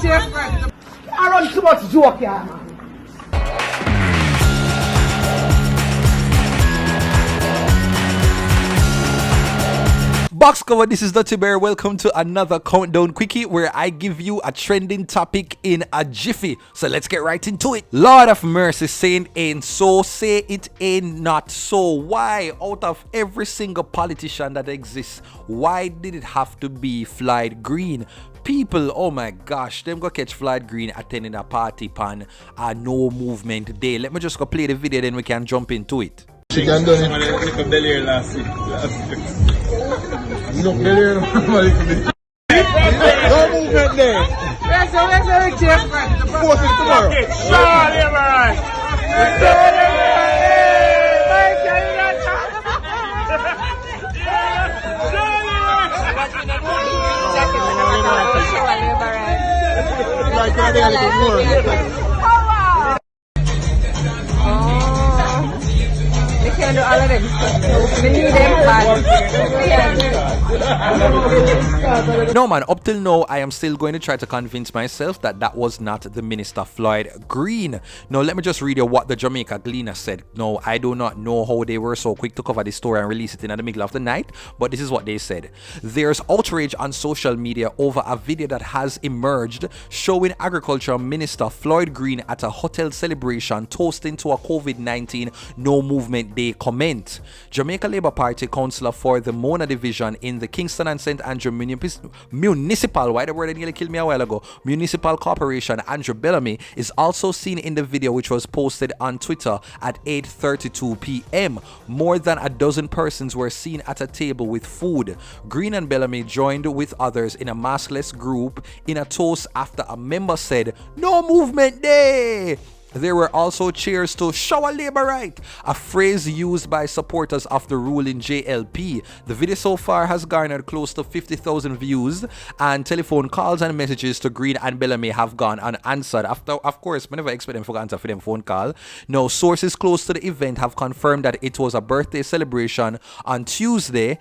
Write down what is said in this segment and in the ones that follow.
I run too much joke, yeah, man. Box cover, this is Duttyberry. Welcome to another countdown quickie where I give you a trending topic in a jiffy. So let's get right into it. Lord of mercy, saying ain't so, say it ain't not so. Why? Out of every single politician that exists, why did it have to be Floyd Green? People, oh my gosh, them go catch Floyd Green attending a party pan a no movement day. Let me just go play the video, then we can jump into it. She can do it. Like a belly last week. No belly, no movement there. Let's check. Post it tomorrow. Can do all of them. We need them, No man, up till now I am still going to try to convince myself that that was not the Minister Floyd Green. Now let me just read you what the Jamaica Gleaner said. No, I do not know how they were so quick to cover this story and release it in the middle of the night, but this is what they said. There's outrage on social media over a video that has emerged showing Agriculture Minister Floyd Green at a hotel celebration toasting to a COVID-19 no movement day comment. Jamaica Labour Party councillor for the Mona division in the Kingston and St. Andrew Municipal, why the word nearly killed me a while ago, Municipal Corporation, Andrew Bellamy, is also seen in the video, which was posted on Twitter at 8:32 p.m. More than a dozen persons were seen at a table with food. Green and Bellamy joined with others in a maskless group in a toast after a member said, "No movement day." There were also cheers to "Show a Labour Right," a phrase used by supporters of the ruling JLP. The video so far has garnered close to 50,000 views, and telephone calls and messages to Green and Bellamy have gone unanswered. Of course, I never expect them to answer for them phone call. Now, sources close to the event have confirmed that it was a birthday celebration on Tuesday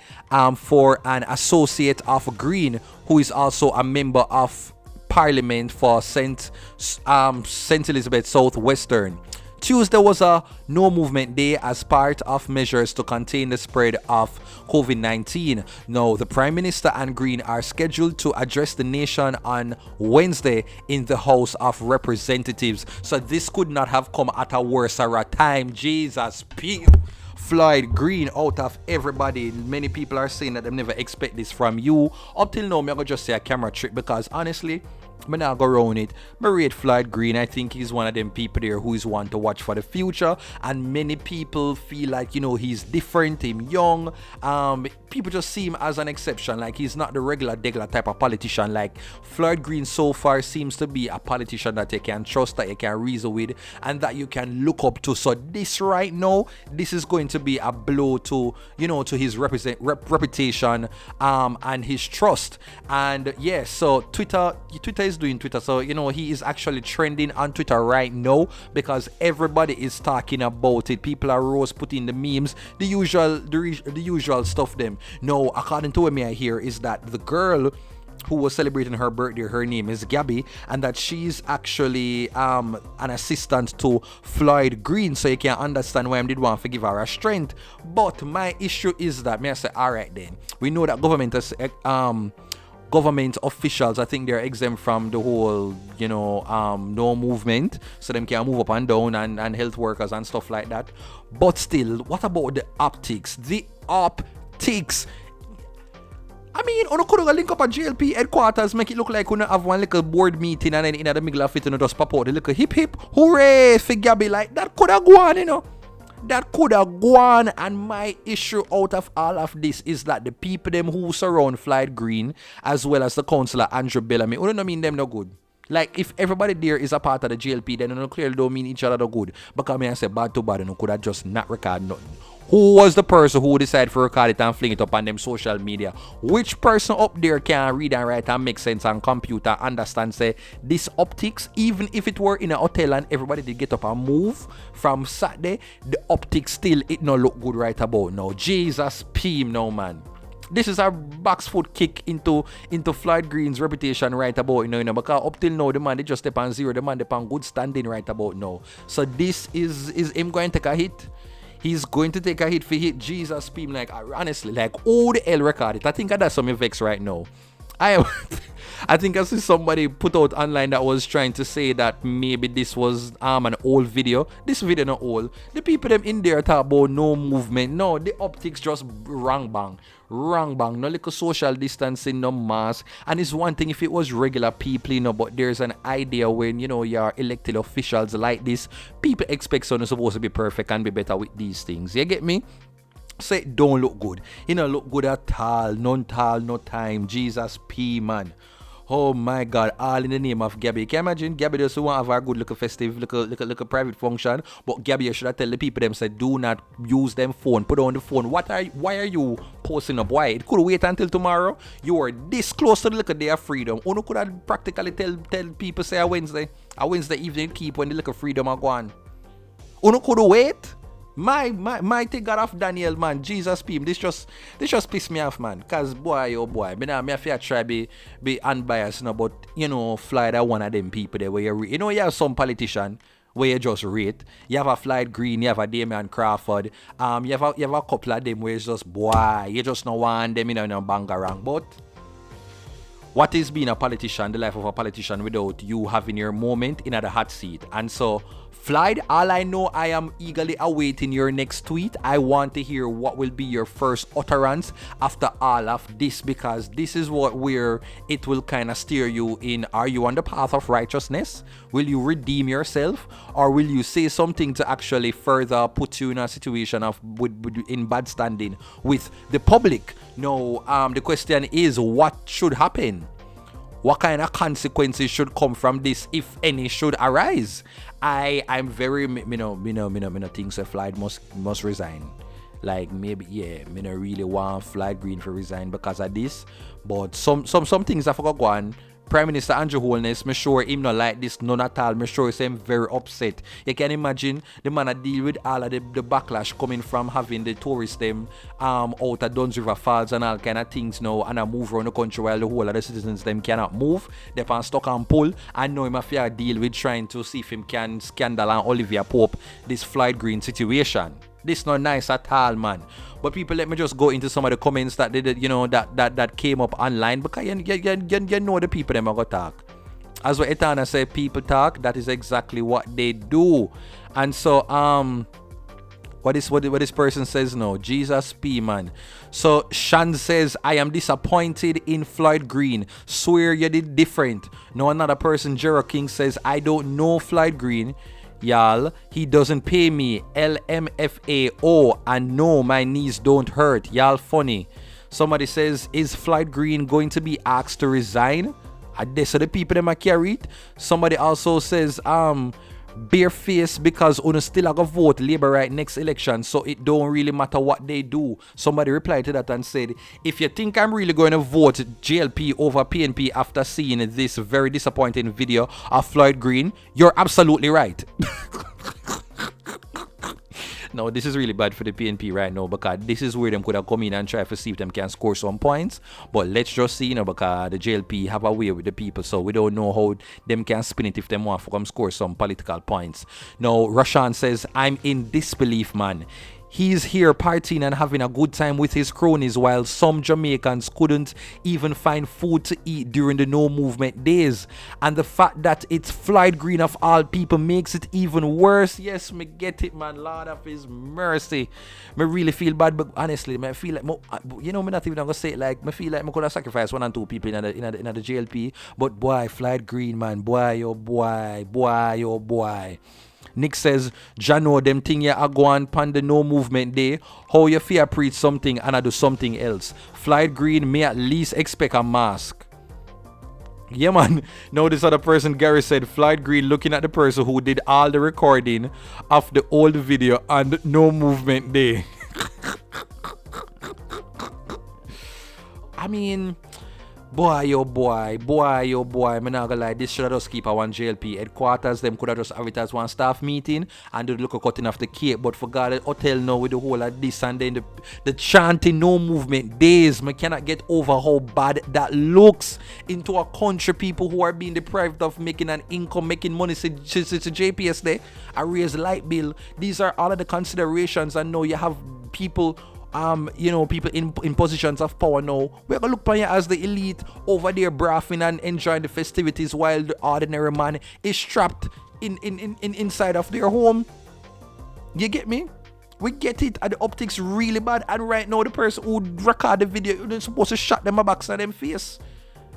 for an associate of Green, who is also a member of Parliament for St. Elizabeth Southwestern. Tuesday was a no movement day as part of measures to contain the spread of COVID-19. Now, the Prime Minister and Green are scheduled to address the nation on Wednesday in the House of Representatives. So this could not have come at a worse time. Jesus, Floyd Green, out of everybody, many people are saying that they never expect this from you. Up till now, I'm going to just say a camera trick, because honestly, I'm not go around it. I rate Floyd Green. I think he's one of them people there who is one to watch for the future, and many people feel like, you know, he's different, him young. People just see him as an exception, like he's not the regular type of politician. Like Floyd Green so far seems to be a politician that you can trust, that you can reason with, and that you can look up to. So this right now, this is going to be a blow to, you know, to his reputation and his trust. And yes, so Twitter is doing Twitter, so you know he is actually trending on Twitter right now because everybody is talking about it. People are rose putting the memes, the usual stuff them. Now, according to what I hear, is that the girl who was celebrating her birthday, her name is Gabby, and that she's actually an assistant to Floyd Green, so you can understand why I did want to give her a strength. But my issue is that I say, all right then, we know that government officials, I think they're exempt from the whole, you know, no movement, so them can move up and down, and health workers and stuff like that. But still, what about the optics? The optics. I mean, you could link up a JLP headquarters, make it look like you have one little board meeting, and then in the middle of it, you just pop out the little hip hip, hooray for Gabby. Like, that could have gone, you know. That could have gone. And my issue out of all of this is that the people them who surround Floyd Green, as well as the councillor Andrew Bellamy, I don't mean them no good. Like, if everybody there is a part of the JLP, then you clearly don't mean each other no good. Because I say bad to bad, you could have just not record nothing. Who was the person who decided to record it and fling it up on them social media? Which person up there can read and write and make sense and compute and understand, say, this optics, even if it were in a hotel and everybody did get up and move from Saturday, the optics still, it not look good right about now. Jesus, P, no man. This is a box foot kick into Floyd Green's reputation right about now, because up till now the man they just step on zero, the man they on good standing right about now. So this is him going to take a hit. He's going to take a hit for hit. Jesus, people, like honestly, like all the L record it. I think that's some vex right now. I think I see somebody put out online that was trying to say that maybe this was an old video. This video not old. The people them in there talk about no movement. No, the optics just wrong bang. No little social distancing, no mask. And it's one thing if it was regular people, but there's an idea when, you're elected officials like this, people expect someone supposed to be perfect and be better with these things. You get me? Say it don't look good. Look good at all. None tall, no time. Jesus P, man. Oh my God, all in the name of Gabby. Can you imagine Gabby doesn't want to have a good little festive, little private function, but Gabby should have tell the people them say do not use them phone, put on the phone. Why are you posting up? Why? It could wait until tomorrow. You are this close to the little day of freedom. Uno could have practically tell people say a Wednesday evening keep when the little freedom are gone. Uno could wait. My thing got off Daniel, man. Jesus P. This just pissed me off, man. Cause boy, oh boy, me feel try be unbiased, but Floyd are one of them people there where you have some politician where you just rate. You have a Floyd Green, you have a Damian Crawford, you have a couple of them where it's just boy, you just don't want them in a bangarang. But what is being a politician, the life of a politician without you having your moment in the hot seat? And so Floyd, all I know, I am eagerly awaiting your next tweet. I want to hear what will be your first utterance after all of this, because this is where it will kind of steer you in. Are you on the path of righteousness? Will you redeem yourself, or will you say something to actually further put you in a situation of in bad standing with the public? No, the question is, what should happen? What kind of consequences should come from this, if any, should arise? I'm very, think so Floyd must resign. Like maybe, me not really want Floyd Green to resign because of this. But some things I forgot go on. Prime Minister Andrew Holness, me sure him not like this, none at all. Me sure he's very upset. You can imagine the man that deal with all of the backlash coming from having the tourists them out at Duns River Falls and all kind of things now, and I move around the country while the whole of the citizens them cannot move. They can stuck and pull. I know him a fair deal with trying to see if him can scandal and Olivia Pope this Floyd Green situation. This not nice at all, man. But people, let me just go into some of the comments that they did, that came up online, because you know the people them are gonna talk. As what Etana said, people talk. That is exactly what they do. And so what this person says now, Jesus P, man. So Shan says, I am disappointed in Floyd Green. Swear you did different. No, another person, Jero King, says, I don't know Floyd Green. Y'all, he doesn't pay me. LMFAO, and no, my knees don't hurt. Y'all funny. Somebody says, is Floyd Green going to be asked to resign? So the people that carry it. Somebody also says, bare face, because una still gonna vote Labour right next election, so it don't really matter what they do. Somebody replied to that and said, if you think I'm really going to vote JLP over PNP after seeing this very disappointing video of Floyd Green, you're absolutely right. No, this is really bad for the PNP right now, because this is where them could have come in and try to see if them can score some points. But let's just see, because the JLP have a way with the people, so we don't know how them can spin it if them want to come score some political points. Now, Rashan says, I'm in disbelief, man. He's here partying and having a good time with his cronies, while some Jamaicans couldn't even find food to eat during the no movement days. And the fact that it's Floyd Green of all people makes it even worse. Yes, me get it, man. Lord of his mercy. Me really feel bad, but honestly, me feel like, me not even gonna say it, like, me feel like me could have sacrificed 1 and 2 people in the JLP. But boy, Floyd Green, man, boy, oh boy, boy, oh boy. Nick says, Jano, them thing ya a go on pan the no movement day. How you fear preach something and I do something else. Floyd Green may at least expect a mask. Yeah, man. Now this other person, Gary, said, Floyd Green looking at the person who did all the recording of the old video on no movement day. I mean, Boy, oh boy, me not gonna lie, this should have just keep a one JLP headquarters. Them could have just have it as one staff meeting and do the look of cutting off the cake. But for God, the hotel now with the whole of this and then the chanting no movement days, me cannot get over how bad that looks into a country, people who are being deprived of making an income, making money. It's JPS there, I raise light bill. These are all of the considerations. I know you have people people in positions of power now. We're gonna look upon you as the elite over there braffing and enjoying the festivities while the ordinary man is trapped in inside of their home. You get me? We get it, and the optics really bad. And right now, the person who record the video, you're supposed to shut them a box on them face.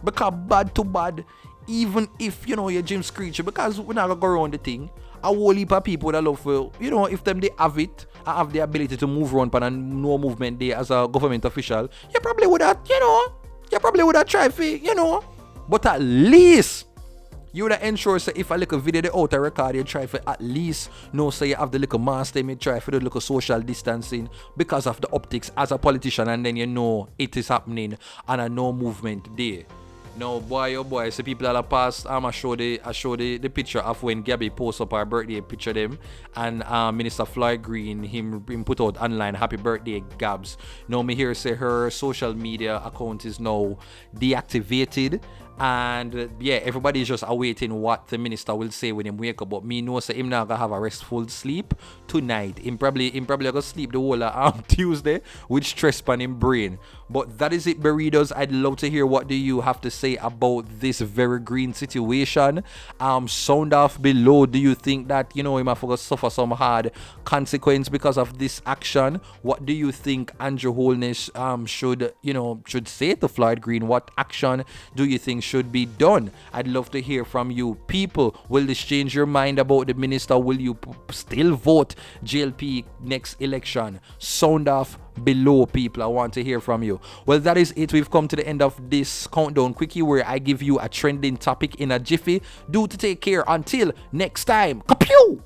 Because bad to bad, even if you're Jim Screecher, because we're not gonna go around the thing. A whole heap of people that love for, if them they have it and have the ability to move around and no movement there as a government official, you probably would have, try for, but at least you would have ensured say if a little video they out a record, you try for at least say you have the little mask, they may try for the little social distancing because of the optics as a politician, and then it is happening and a no movement there. No, boy, oh boy, so people that passed, I show the picture of when Gabby posts up her birthday picture them, and Minister Floyd Green, him put out online, happy birthday, Gabs. Now me here say her social media account is now deactivated, and everybody is just awaiting what the minister will say when him wake up. But me know say him not gonna have a restful sleep tonight. Him probably gonna sleep the whole of Tuesday with stress on him brain. But that is it, burritos. I'd love to hear what do you have to say about this very green situation. Sound off below. Do you think that him have to suffer some hard consequence because of this action? What do you think Andrew Holness should say to Floyd Green? What action do you think should be done? I'd love to hear from you people. Will this change your mind about the minister? Will you still vote JLP next election? Sound off below, people. I want to hear from you. Well, that is it. We've come to the end of this countdown quickie where I give you a trending topic in a jiffy. Do to take care until next time. Kapew!